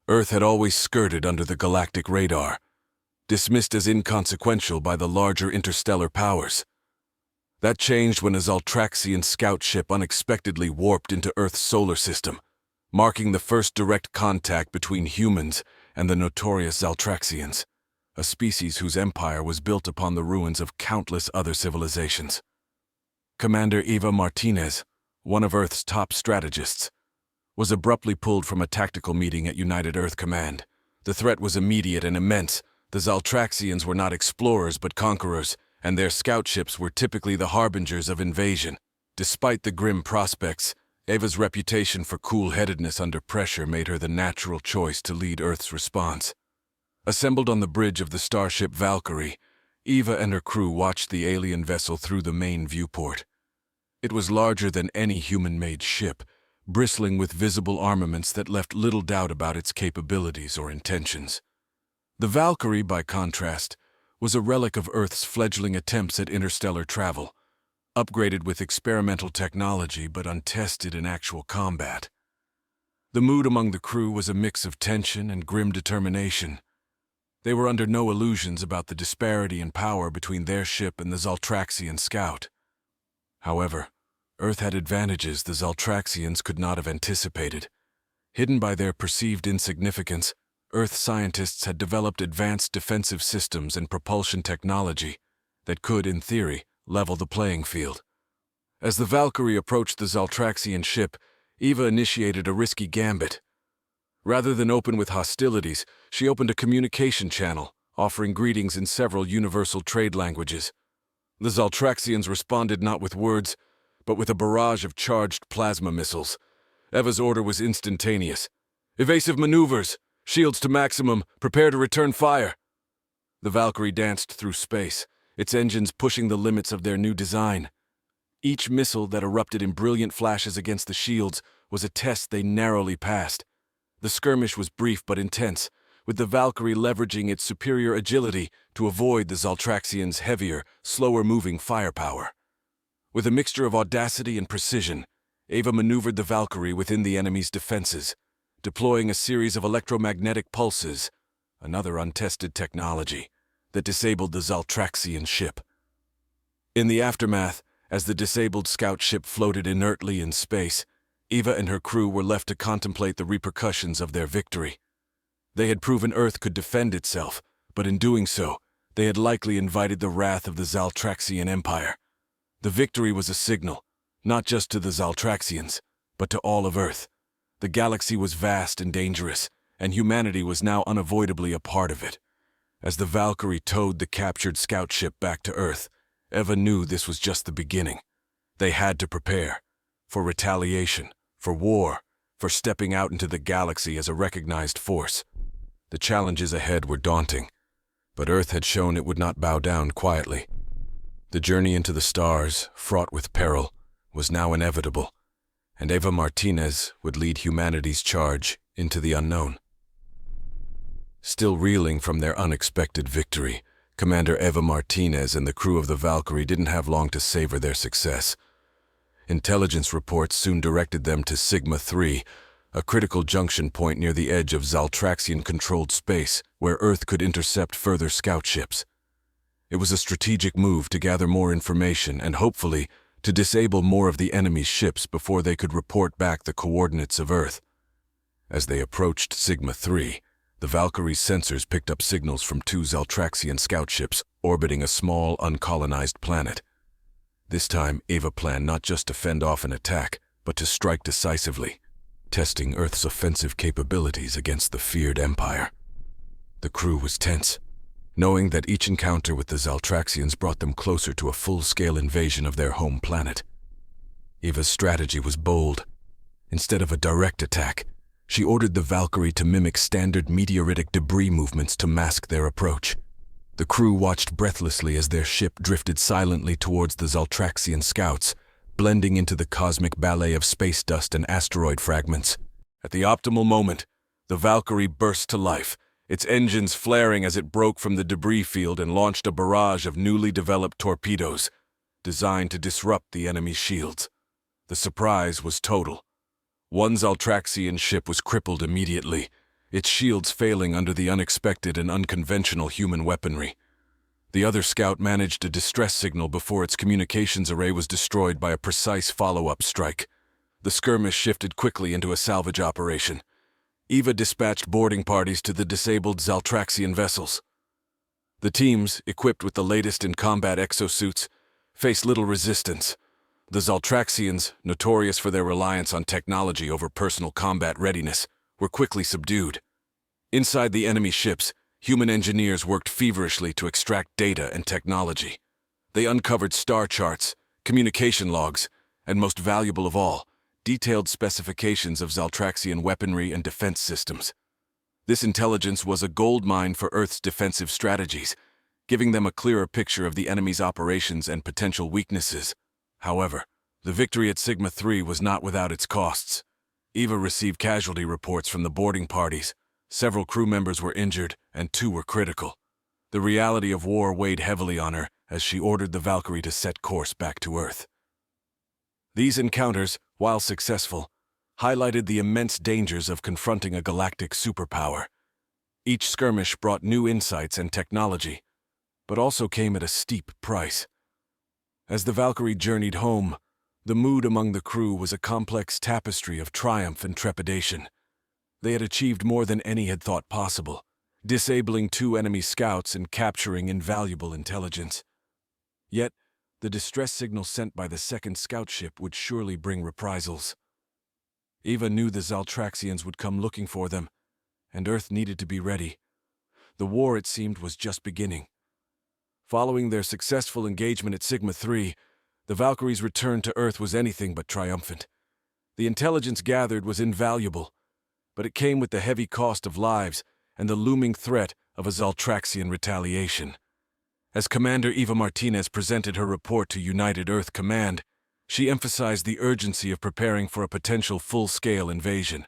Earth had always skirted under the galactic radar, dismissed as inconsequential by the larger interstellar powers. That changed when a Zaltraxian scout ship unexpectedly warped into Earth's solar system, marking the first direct contact between humans and the notorious Zaltraxians, a species whose empire was built upon the ruins of countless other civilizations. Commander Eva Martinez, one of Earth's top strategists, was abruptly pulled from a tactical meeting at United Earth Command. The threat was immediate and immense. The Zaltraxians were not explorers but conquerors, and their scout ships were typically the harbingers of invasion. Despite the grim prospects, Eva's reputation for cool-headedness under pressure made her the natural choice to lead Earth's response. Assembled on the bridge of the starship Valkyrie, Eva and her crew watched the alien vessel through the main viewport. It was larger than any human-made ship, bristling with visible armaments that left little doubt about its capabilities or intentions. The Valkyrie, by contrast, was a relic of Earth's fledgling attempts at interstellar travel, upgraded with experimental technology but untested in actual combat. The mood among the crew was a mix of tension and grim determination. They were under no illusions about the disparity in power between their ship and the Zaltraxian scout. However, Earth had advantages the Zaltraxians could not have anticipated. Hidden by their perceived insignificance, Earth scientists had developed advanced defensive systems and propulsion technology that could, in theory, level the playing field. As the Valkyrie approached the Zaltraxian ship, Eva initiated a risky gambit. Rather than open with hostilities, she opened a communication channel, offering greetings in several universal trade languages. The Zaltraxians responded not with words, but with a barrage of charged plasma missiles. Eva's order was instantaneous. "Evasive maneuvers! Shields to maximum! Prepare to return fire!" The Valkyrie danced through space, its engines pushing the limits of their new design. Each missile that erupted in brilliant flashes against the shields was a test they narrowly passed. The skirmish was brief but intense, with the Valkyrie leveraging its superior agility to avoid the Zaltraxians' heavier, slower-moving firepower. With a mixture of audacity and precision, Eva maneuvered the Valkyrie within the enemy's defenses, deploying a series of electromagnetic pulses, another untested technology, that disabled the Zaltraxian ship. In the aftermath, as the disabled scout ship floated inertly in space, Eva and her crew were left to contemplate the repercussions of their victory. They had proven Earth could defend itself, but in doing so, they had likely invited the wrath of the Zaltraxian Empire. The victory was a signal, not just to the Zaltraxians, but to all of Earth. The galaxy was vast and dangerous, and humanity was now unavoidably a part of it. As the Valkyrie towed the captured scout ship back to Earth, Eva knew this was just the beginning. They had to prepare for retaliation, for war, for stepping out into the galaxy as a recognized force. The challenges ahead were daunting, but Earth had shown it would not bow down quietly. The journey into the stars, fraught with peril, was now inevitable, and Eva Martinez would lead humanity's charge into the unknown. Still reeling from their unexpected victory, Commander Eva Martinez and the crew of the Valkyrie didn't have long to savor their success. Intelligence reports soon directed them to Sigma-3, a critical junction point near the edge of Zaltraxian-controlled space, where Earth could intercept further scout ships. It was a strategic move to gather more information and, hopefully, to disable more of the enemy's ships before they could report back the coordinates of Earth. As they approached Sigma-3, the Valkyrie's sensors picked up signals from two Zaltraxian scout ships orbiting a small, uncolonized planet. This time, Eva planned not just to fend off an attack, but to strike decisively, testing Earth's offensive capabilities against the feared Empire. The crew was tense, knowing that each encounter with the Zaltraxians brought them closer to a full-scale invasion of their home planet. Eva's strategy was bold. Instead of a direct attack, she ordered the Valkyrie to mimic standard meteoritic debris movements to mask their approach. The crew watched breathlessly as their ship drifted silently towards the Zaltraxian scouts, blending into the cosmic ballet of space dust and asteroid fragments. At the optimal moment, the Valkyrie burst to life, its engines flaring as it broke from the debris field and launched a barrage of newly developed torpedoes, designed to disrupt the enemy's shields. The surprise was total. One Zaltraxian ship was crippled immediately, its shields failing under the unexpected and unconventional human weaponry. The other scout managed a distress signal before its communications array was destroyed by a precise follow-up strike. The skirmish shifted quickly into a salvage operation. Eva dispatched boarding parties to the disabled Zaltraxian vessels. The teams, equipped with the latest in combat exosuits, faced little resistance. The Zaltraxians, notorious for their reliance on technology over personal combat readiness, were quickly subdued. Inside the enemy ships, human engineers worked feverishly to extract data and technology. They uncovered star charts, communication logs, and most valuable of all, detailed specifications of Zaltraxian weaponry and defense systems. This intelligence was a goldmine for Earth's defensive strategies, giving them a clearer picture of the enemy's operations and potential weaknesses. However, the victory at Sigma 3 was not without its costs. Eva received casualty reports from the boarding parties. Several crew members were injured, and 2 were critical. The reality of war weighed heavily on her as she ordered the Valkyrie to set course back to Earth. These encounters, while successful, highlighted the immense dangers of confronting a galactic superpower. Each skirmish brought new insights and technology, but also came at a steep price. As the Valkyrie journeyed home, the mood among the crew was a complex tapestry of triumph and trepidation. They had achieved more than any had thought possible, disabling 2 enemy scouts and capturing invaluable intelligence. Yet, the distress signal sent by the second scout ship would surely bring reprisals. Eva knew the Zaltraxians would come looking for them, and Earth needed to be ready. The war, it seemed, was just beginning. Following their successful engagement at Sigma 3, the Valkyrie's return to Earth was anything but triumphant. The intelligence gathered was invaluable, but it came with the heavy cost of lives and the looming threat of a Zaltraxian retaliation. As Commander Eva Martinez presented her report to United Earth Command, she emphasized the urgency of preparing for a potential full-scale invasion.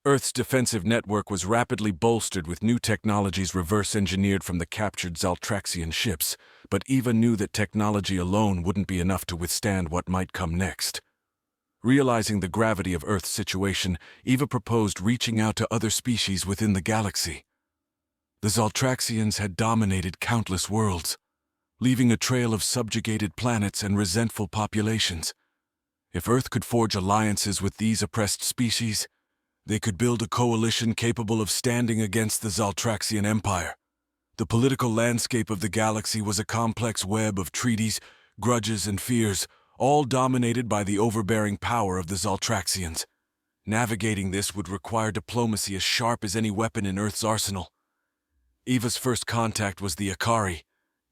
Earth's defensive network was rapidly bolstered with new technologies reverse-engineered from the captured Zaltraxian ships, but Eva knew that technology alone wouldn't be enough to withstand what might come next. Realizing the gravity of Earth's situation, Eva proposed reaching out to other species within the galaxy. The Zaltraxians had dominated countless worlds, leaving a trail of subjugated planets and resentful populations. If Earth could forge alliances with these oppressed species, they could build a coalition capable of standing against the Zaltraxian Empire. The political landscape of the galaxy was a complex web of treaties, grudges, and fears, all dominated by the overbearing power of the Zaltraxians. Navigating this would require diplomacy as sharp as any weapon in Earth's arsenal. Eva's first contact was the Akari,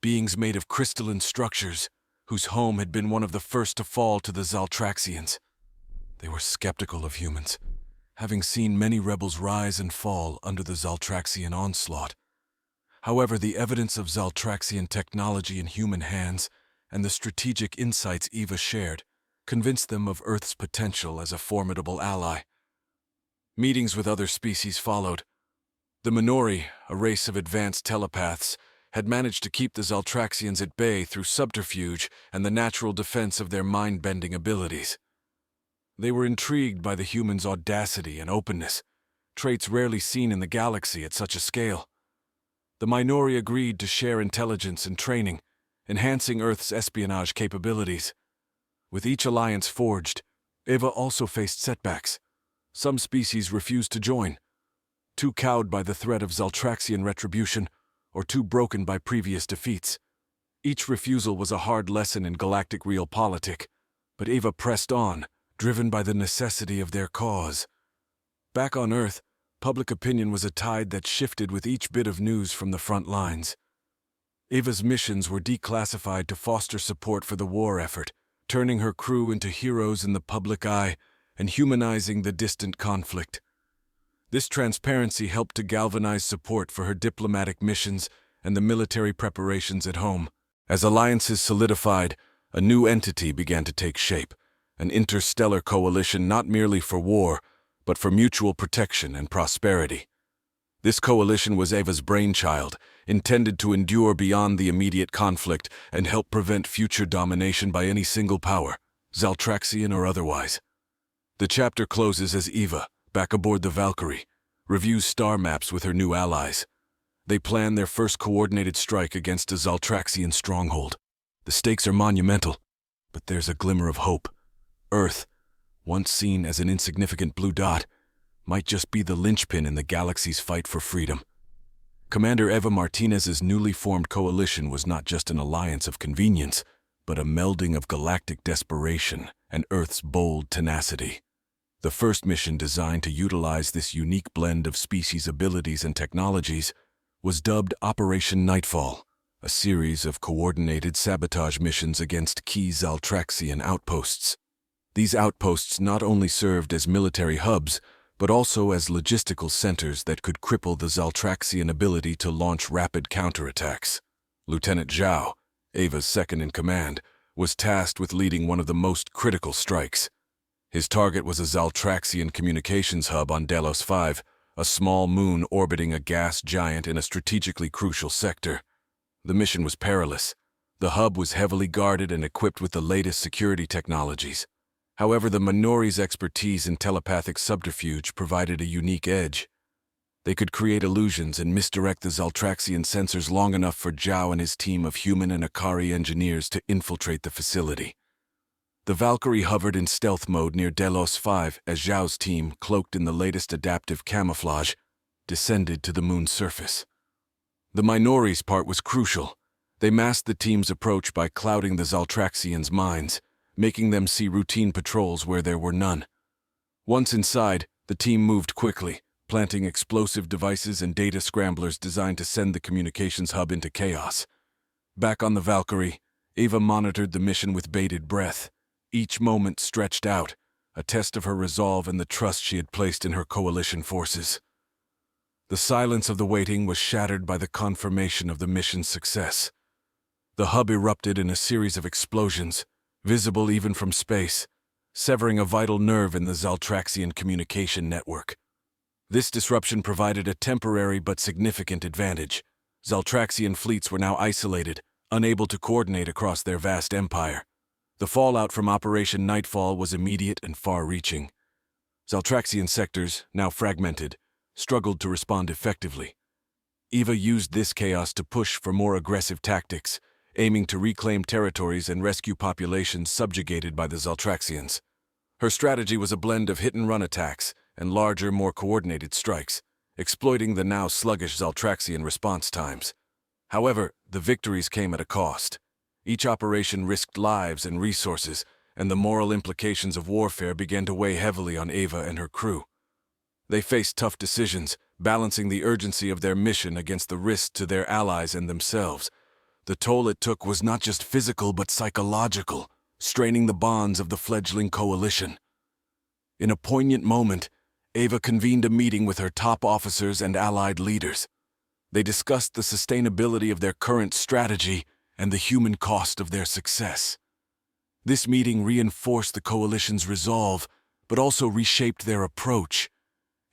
beings made of crystalline structures, whose home had been one of the first to fall to the Zaltraxians. They were skeptical of humans, having seen many rebels rise and fall under the Zaltraxian onslaught. However, the evidence of Zaltraxian technology in human hands and the strategic insights Eva shared convinced them of Earth's potential as a formidable ally. Meetings with other species followed. The Minori, a race of advanced telepaths, had managed to keep the Zaltraxians at bay through subterfuge and the natural defense of their mind-bending abilities. They were intrigued by the humans' audacity and openness, traits rarely seen in the galaxy at such a scale. The Minori agreed to share intelligence and training, enhancing Earth's espionage capabilities. With each alliance forged, Eva also faced setbacks. Some species refused to join, too cowed by the threat of Zaltraxian retribution, or too broken by previous defeats. Each refusal was a hard lesson in galactic realpolitik, but Eva pressed on, driven by the necessity of their cause. Back on Earth, public opinion was a tide that shifted with each bit of news from the front lines. Eva's missions were declassified to foster support for the war effort, turning her crew into heroes in the public eye and humanizing the distant conflict. This transparency helped to galvanize support for her diplomatic missions and the military preparations at home. As alliances solidified, a new entity began to take shape, an interstellar coalition not merely for war, but for mutual protection and prosperity. This coalition was Eva's brainchild, intended to endure beyond the immediate conflict and help prevent future domination by any single power, Zaltraxian or otherwise. The chapter closes as Eva, back aboard the Valkyrie, reviews star maps with her new allies. They plan their first coordinated strike against a Zaltraxian stronghold. The stakes are monumental, but there's a glimmer of hope. Earth, once seen as an insignificant blue dot, might just be the linchpin in the galaxy's fight for freedom. Commander Eva Martinez's newly formed coalition was not just an alliance of convenience, but a melding of galactic desperation and Earth's bold tenacity. The first mission, designed to utilize this unique blend of species' abilities and technologies, was dubbed Operation Nightfall, a series of coordinated sabotage missions against key Zaltraxian outposts. These outposts not only served as military hubs, but also as logistical centers that could cripple the Zaltraxian ability to launch rapid counterattacks. Lieutenant Zhao, Eva's second-in-command, was tasked with leading one of the most critical strikes. His target was a Zaltraxian communications hub on Delos 5, a small moon orbiting a gas giant in a strategically crucial sector. The mission was perilous. The hub was heavily guarded and equipped with the latest security technologies. However, the Minori's expertise in telepathic subterfuge provided a unique edge. They could create illusions and misdirect the Zaltraxian sensors long enough for Zhao and his team of human and Akari engineers to infiltrate the facility. The Valkyrie hovered in stealth mode near Delos 5 as Zhao's team, cloaked in the latest adaptive camouflage, descended to the moon's surface. The Minori's part was crucial. They masked the team's approach by clouding the Zaltraxians' minds, making them see routine patrols where there were none. Once inside, the team moved quickly, planting explosive devices and data scramblers designed to send the communications hub into chaos. Back on the Valkyrie, Eva monitored the mission with bated breath. Each moment stretched out, a test of her resolve and the trust she had placed in her coalition forces. The silence of the waiting was shattered by the confirmation of the mission's success. The hub erupted in a series of explosions, visible even from space, severing a vital nerve in the Zaltraxian communication network. This disruption provided a temporary but significant advantage. Zaltraxian fleets were now isolated, unable to coordinate across their vast empire. The fallout from Operation Nightfall was immediate and far-reaching. Zaltraxian sectors, now fragmented, struggled to respond effectively. Eva used this chaos to push for more aggressive tactics, aiming to reclaim territories and rescue populations subjugated by the Zaltraxians. Her strategy was a blend of hit-and-run attacks and larger, more coordinated strikes, exploiting the now sluggish Zaltraxian response times. However, the victories came at a cost. Each operation risked lives and resources, and the moral implications of warfare began to weigh heavily on Eva and her crew. They faced tough decisions, balancing the urgency of their mission against the risk to their allies and themselves. The toll it took was not just physical but psychological, straining the bonds of the fledgling coalition. In a poignant moment, Eva convened a meeting with her top officers and allied leaders. They discussed the sustainability of their current strategy and the human cost of their success. This meeting reinforced the coalition's resolve, but also reshaped their approach,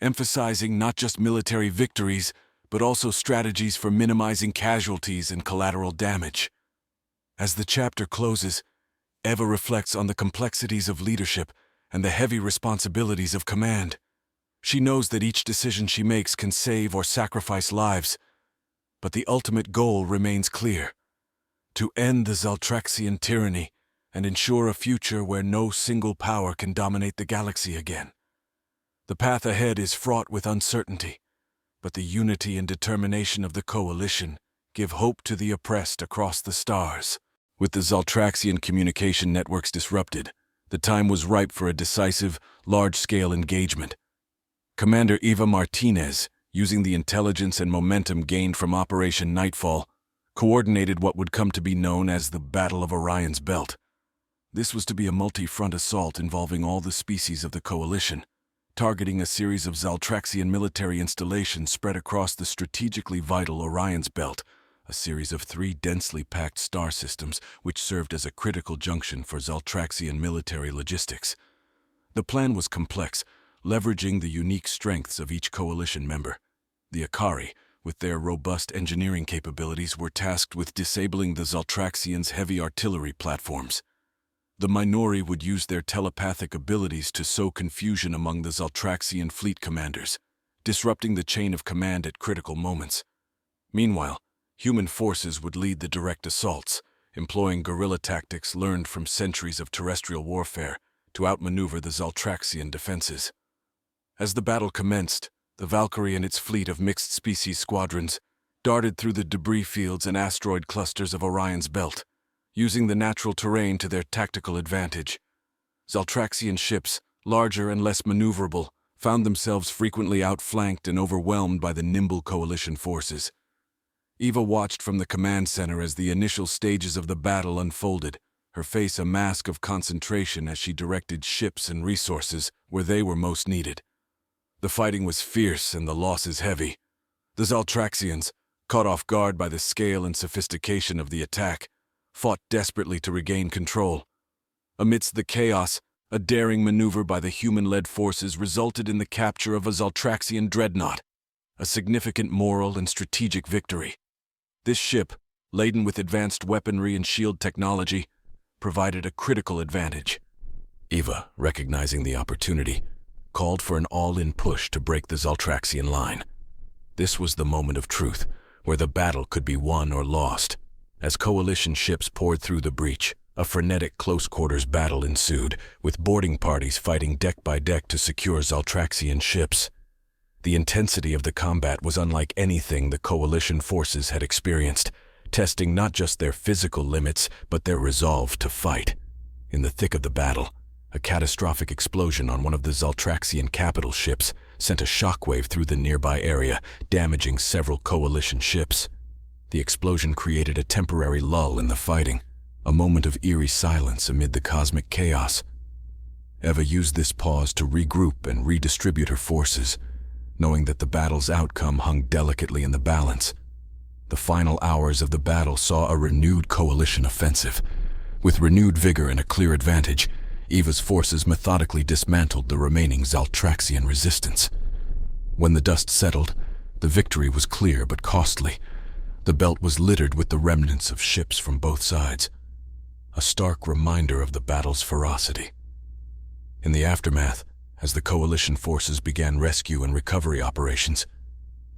emphasizing not just military victories, but also strategies for minimizing casualties and collateral damage. As the chapter closes, Eva reflects on the complexities of leadership and the heavy responsibilities of command. She knows that each decision she makes can save or sacrifice lives, but the ultimate goal remains clear: to end the Zaltraxian tyranny and ensure a future where no single power can dominate the galaxy again. The path ahead is fraught with uncertainty, but the unity and determination of the coalition give hope to the oppressed across the stars. With the Zaltraxian communication networks disrupted, the time was ripe for a decisive, large-scale engagement. Commander Eva Martinez, using the intelligence and momentum gained from Operation Nightfall, coordinated what would come to be known as the Battle of Orion's Belt. This was to be a multi-front assault involving all the species of the coalition, targeting a series of Zaltraxian military installations spread across the strategically vital Orion's Belt, a series of 3 densely packed star systems which served as a critical junction for Zaltraxian military logistics. The plan was complex, leveraging the unique strengths of each coalition member. The Akari, with their robust engineering capabilities, were tasked with disabling the Zaltraxians' heavy artillery platforms. The Minori would use their telepathic abilities to sow confusion among the Zaltraxian fleet commanders, disrupting the chain of command at critical moments. Meanwhile, human forces would lead the direct assaults, employing guerrilla tactics learned from centuries of terrestrial warfare to outmaneuver the Zaltraxian defenses. As the battle commenced, the Valkyrie and its fleet of mixed-species squadrons darted through the debris fields and asteroid clusters of Orion's belt, using the natural terrain to their tactical advantage. Zaltraxian ships, larger and less maneuverable, found themselves frequently outflanked and overwhelmed by the nimble coalition forces. Eva watched from the command center as the initial stages of the battle unfolded, her face a mask of concentration as she directed ships and resources where they were most needed. The fighting was fierce and the losses heavy. The Zaltraxians, caught off guard by the scale and sophistication of the attack, fought desperately to regain control. Amidst the chaos, a daring maneuver by the human-led forces resulted in the capture of a Zaltraxian dreadnought, a significant moral and strategic victory. This ship, laden with advanced weaponry and shield technology, provided a critical advantage. Eva, recognizing the opportunity, called for an all-in push to break the Zaltraxian line. This was the moment of truth, where the battle could be won or lost. As coalition ships poured through the breach, a frenetic close-quarters battle ensued, with boarding parties fighting deck by deck to secure Zaltraxian ships. The intensity of the combat was unlike anything the coalition forces had experienced, testing not just their physical limits, but their resolve to fight. In the thick of the battle, a catastrophic explosion on one of the Zaltraxian capital ships sent a shockwave through the nearby area, damaging several coalition ships. The explosion created a temporary lull in the fighting, a moment of eerie silence amid the cosmic chaos. Eva used this pause to regroup and redistribute her forces, knowing that the battle's outcome hung delicately in the balance. The final hours of the battle saw a renewed coalition offensive. With renewed vigor and a clear advantage, Eva's forces methodically dismantled the remaining Zaltraxian resistance. When the dust settled, the victory was clear but costly. The belt was littered with the remnants of ships from both sides, a stark reminder of the battle's ferocity. In the aftermath, as the coalition forces began rescue and recovery operations,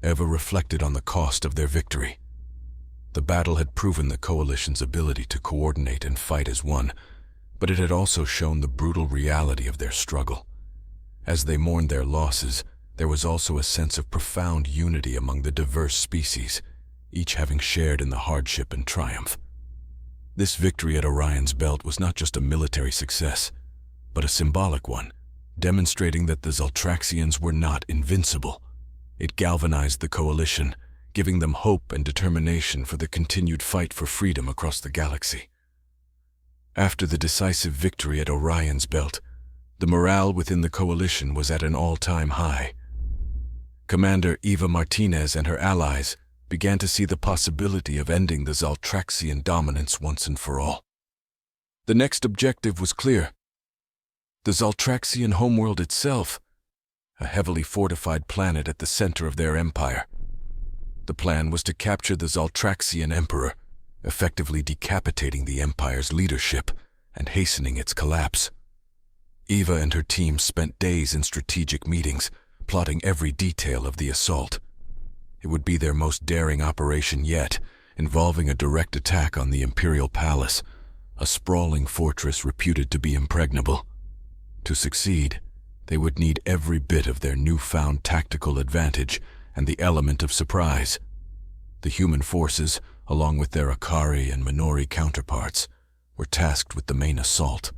Eva reflected on the cost of their victory. The battle had proven the coalition's ability to coordinate and fight as one, but it had also shown the brutal reality of their struggle. As they mourned their losses, there was also a sense of profound unity among the diverse species, each having shared in the hardship and triumph. This victory at Orion's belt was not just a military success, but a symbolic one, demonstrating that the Zaltraxians were not invincible. It galvanized the coalition, giving them hope and determination for the continued fight for freedom across the galaxy. After the decisive victory at Orion's belt, the morale within the coalition was at an all-time high. Commander Eva Martinez and her allies began to see the possibility of ending the Zaltraxian dominance once and for all. The next objective was clear: the Zaltraxian homeworld itself, a heavily fortified planet at the center of their empire. The plan was to capture the Zaltraxian emperor, effectively decapitating the empire's leadership and hastening its collapse. Eva and her team spent days in strategic meetings, plotting every detail of the assault. It would be their most daring operation yet, involving a direct attack on the Imperial Palace, a sprawling fortress reputed to be impregnable. To succeed, they would need every bit of their newfound tactical advantage and the element of surprise. The human forces, along with their Akari and Minori counterparts, were tasked with the main assault,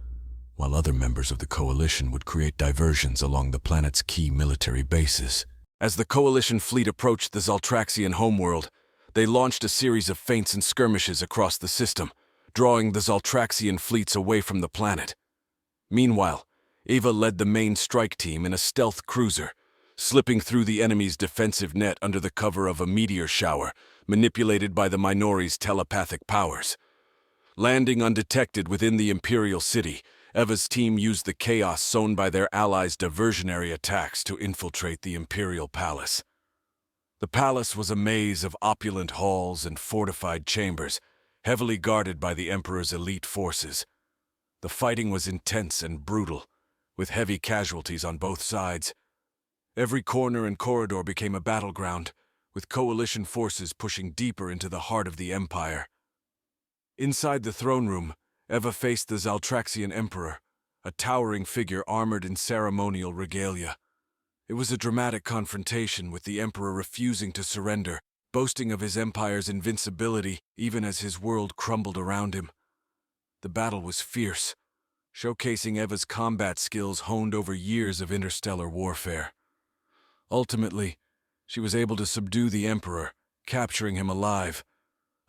while other members of the coalition would create diversions along the planet's key military bases. As the coalition fleet approached the Zaltraxian homeworld, they launched a series of feints and skirmishes across the system, drawing the Zaltraxian fleets away from the planet. Meanwhile, Eva led the main strike team in a stealth cruiser, slipping through the enemy's defensive net under the cover of a meteor shower manipulated by the Minori's telepathic powers. Landing undetected within the Imperial City, Eva's team used the chaos sown by their allies' diversionary attacks to infiltrate the Imperial Palace. The palace was a maze of opulent halls and fortified chambers, heavily guarded by the Emperor's elite forces. The fighting was intense and brutal, with heavy casualties on both sides. Every corner and corridor became a battleground, with coalition forces pushing deeper into the heart of the Empire. Inside the throne room, Eva faced the Zaltraxian Emperor, a towering figure armored in ceremonial regalia. It was a dramatic confrontation, with the Emperor refusing to surrender, boasting of his empire's invincibility even as his world crumbled around him. The battle was fierce, showcasing Eva's combat skills honed over years of interstellar warfare. Ultimately, she was able to subdue the Emperor, capturing him alive,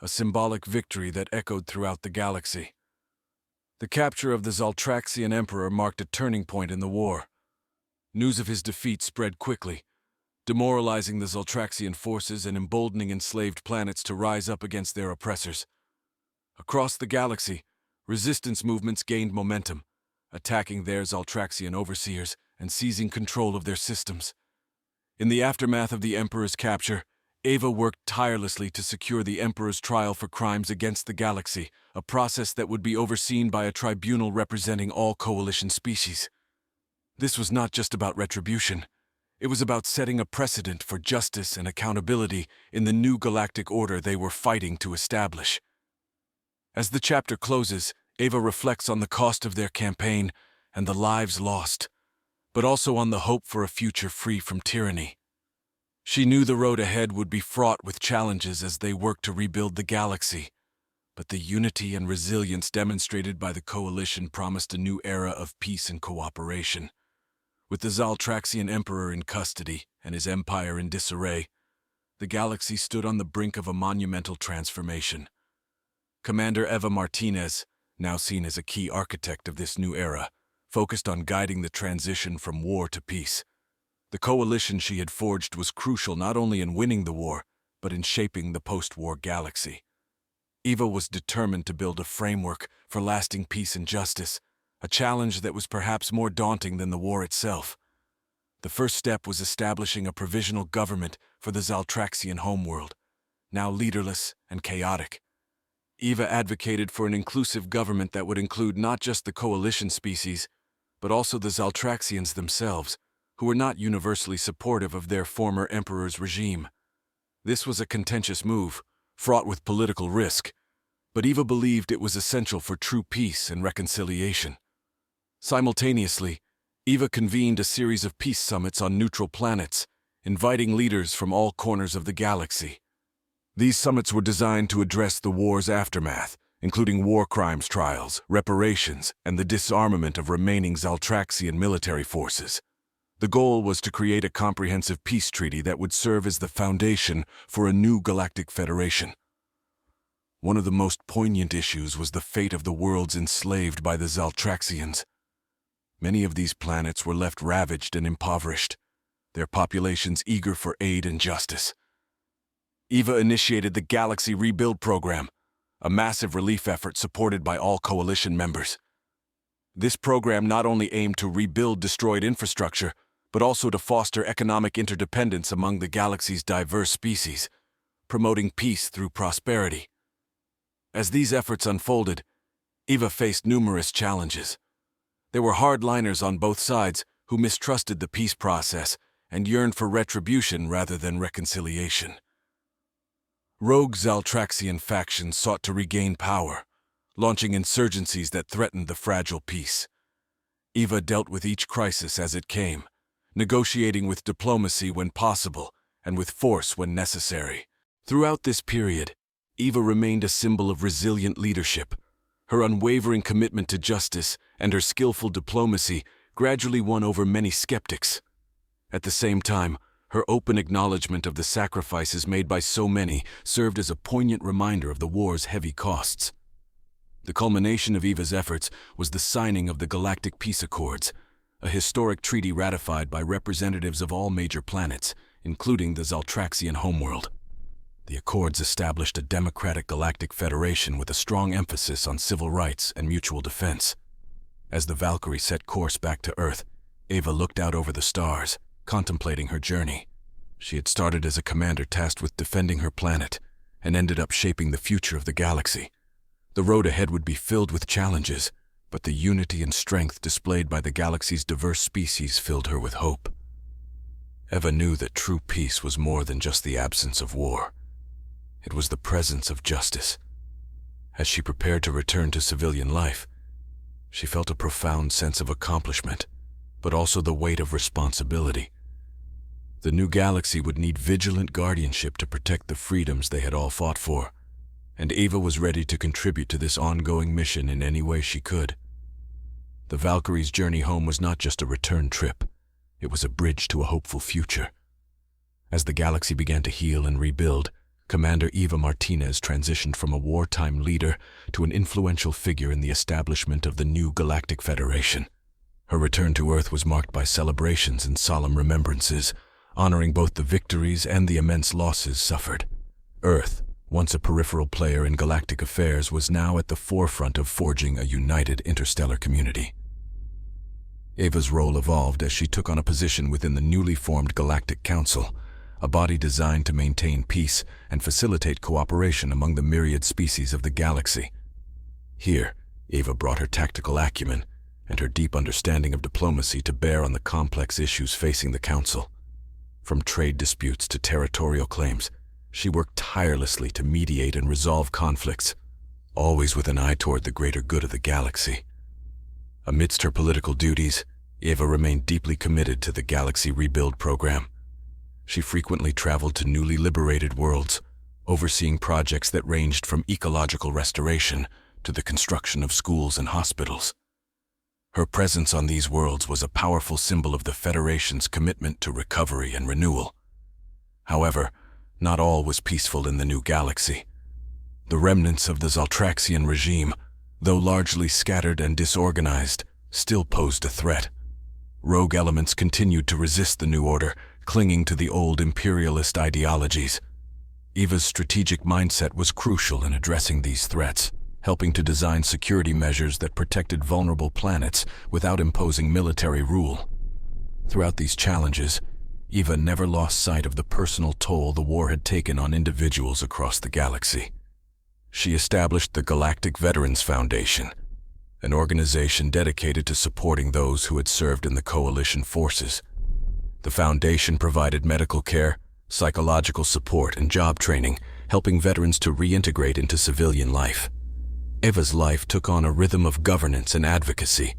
a symbolic victory that echoed throughout the galaxy. The capture of the Zaltraxian Emperor marked a turning point in the war. News of his defeat spread quickly, demoralizing the Zaltraxian forces and emboldening enslaved planets to rise up against their oppressors. Across the galaxy, resistance movements gained momentum, attacking their Zaltraxian overseers and seizing control of their systems. In the aftermath of the Emperor's capture, Eva worked tirelessly to secure the Emperor's trial for crimes against the galaxy, a process that would be overseen by a tribunal representing all coalition species. This was not just about retribution. It was about setting a precedent for justice and accountability in the new galactic order they were fighting to establish. As the chapter closes, Eva reflects on the cost of their campaign and the lives lost, but also on the hope for a future free from tyranny. She knew the road ahead would be fraught with challenges as they worked to rebuild the galaxy, but the unity and resilience demonstrated by the coalition promised a new era of peace and cooperation. With the Zaltraxian Emperor in custody and his empire in disarray, the galaxy stood on the brink of a monumental transformation. Commander Eva Martinez, now seen as a key architect of this new era, focused on guiding the transition from war to peace. The coalition she had forged was crucial not only in winning the war, but in shaping the post-war galaxy. Eva was determined to build a framework for lasting peace and justice, a challenge that was perhaps more daunting than the war itself. The first step was establishing a provisional government for the Zaltraxian homeworld, now leaderless and chaotic. Eva advocated for an inclusive government that would include not just the coalition species, but also the Zaltraxians themselves, who were not universally supportive of their former emperor's regime. This was a contentious move, fraught with political risk, but Eva believed it was essential for true peace and reconciliation. Simultaneously, Eva convened a series of peace summits on neutral planets, inviting leaders from all corners of the galaxy. These summits were designed to address the war's aftermath, including war crimes trials, reparations, and the disarmament of remaining Zaltraxian military forces. The goal was to create a comprehensive peace treaty that would serve as the foundation for a new galactic federation. One of the most poignant issues was the fate of the worlds enslaved by the Zaltraxians. Many of these planets were left ravaged and impoverished, their populations eager for aid and justice. Eva initiated the Galaxy Rebuild Program, a massive relief effort supported by all coalition members. This program not only aimed to rebuild destroyed infrastructure, but also to foster economic interdependence among the galaxy's diverse species, promoting peace through prosperity. As these efforts unfolded, Eva faced numerous challenges. There were hardliners on both sides who mistrusted the peace process and yearned for retribution rather than reconciliation. Rogue Zaltraxian factions sought to regain power, launching insurgencies that threatened the fragile peace. Eva dealt with each crisis as it came, negotiating with diplomacy when possible and with force when necessary. Throughout this period, Eva remained a symbol of resilient leadership. Her unwavering commitment to justice and her skillful diplomacy gradually won over many skeptics. At the same time, her open acknowledgement of the sacrifices made by so many served as a poignant reminder of the war's heavy costs. The culmination of Eva's efforts was the signing of the Galactic Peace Accords, a historic treaty ratified by representatives of all major planets, including the Zaltraxian homeworld. The Accords established a democratic galactic federation with a strong emphasis on civil rights and mutual defense. As the Valkyrie set course back to Earth, Eva looked out over the stars, contemplating her journey. She had started as a commander tasked with defending her planet, and ended up shaping the future of the galaxy. The road ahead would be filled with challenges, but the unity and strength displayed by the galaxy's diverse species filled her with hope. Eva knew that true peace was more than just the absence of war. It was the presence of justice. As she prepared to return to civilian life, she felt a profound sense of accomplishment, but also the weight of responsibility. The new galaxy would need vigilant guardianship to protect the freedoms they had all fought for, and Eva was ready to contribute to this ongoing mission in any way she could. The Valkyrie's journey home was not just a return trip, it was a bridge to a hopeful future. As the galaxy began to heal and rebuild, Commander Eva Martinez transitioned from a wartime leader to an influential figure in the establishment of the new Galactic Federation. Her return to Earth was marked by celebrations and solemn remembrances, honoring both the victories and the immense losses suffered. Earth, once a peripheral player in galactic affairs, was now at the forefront of forging a united interstellar community. Eva's role evolved as she took on a position within the newly formed Galactic Council, a body designed to maintain peace and facilitate cooperation among the myriad species of the galaxy. Here, Eva brought her tactical acumen and her deep understanding of diplomacy to bear on the complex issues facing the Council. From trade disputes to territorial claims, she worked tirelessly to mediate and resolve conflicts, always with an eye toward the greater good of the galaxy. Amidst her political duties, Eva remained deeply committed to the Galaxy Rebuild program. She frequently traveled to newly liberated worlds, overseeing projects that ranged from ecological restoration to the construction of schools and hospitals. Her presence on these worlds was a powerful symbol of the Federation's commitment to recovery and renewal. However, not all was peaceful in the new galaxy. The remnants of the Zaltraxian regime, though largely scattered and disorganized, still posed a threat. Rogue elements continued to resist the new order, clinging to the old imperialist ideologies. Eva's strategic mindset was crucial in addressing these threats, helping to design security measures that protected vulnerable planets without imposing military rule. Throughout these challenges, Eva never lost sight of the personal toll the war had taken on individuals across the galaxy. She established the Galactic Veterans Foundation, an organization dedicated to supporting those who had served in the Coalition forces. The foundation provided medical care, psychological support, and job training, helping veterans to reintegrate into civilian life. Eva's life took on a rhythm of governance and advocacy,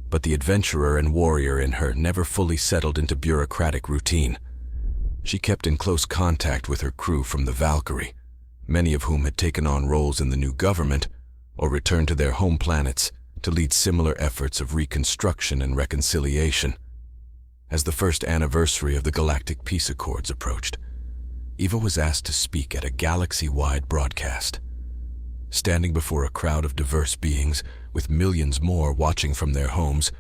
but the adventurer and warrior in her never fully settled into bureaucratic routine. She kept in close contact with her crew from the Valkyrie, many of whom had taken on roles in the new government or returned to their home planets to lead similar efforts of reconstruction and reconciliation. As the first anniversary of the Galactic Peace Accords approached, Eva was asked to speak at a galaxy-wide broadcast. Standing before a crowd of diverse beings, with millions more watching from their homes,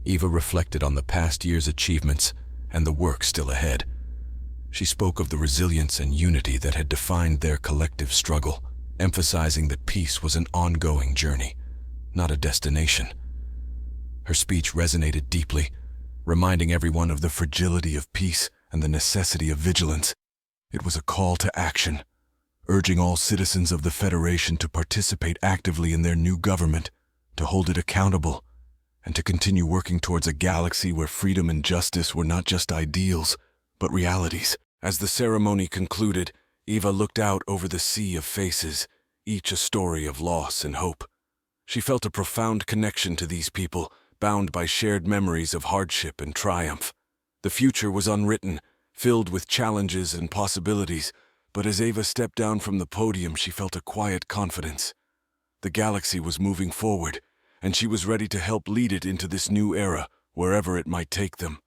Eva reflected on the past year's achievements and the work still ahead. She spoke of the resilience and unity that had defined their collective struggle, emphasizing that peace was an ongoing journey, not a destination. Her speech resonated deeply, reminding everyone of the fragility of peace and the necessity of vigilance. It was a call to action, urging all citizens of the Federation to participate actively in their new government, to hold it accountable, and to continue working towards a galaxy where freedom and justice were not just ideals, but realities. As the ceremony concluded, Eva looked out over the sea of faces, each a story of loss and hope. She felt a profound connection to these people, bound by shared memories of hardship and triumph. The future was unwritten, filled with challenges and possibilities, but as Eva stepped down from the podium, she felt a quiet confidence. The galaxy was moving forward, and she was ready to help lead it into this new era, wherever it might take them.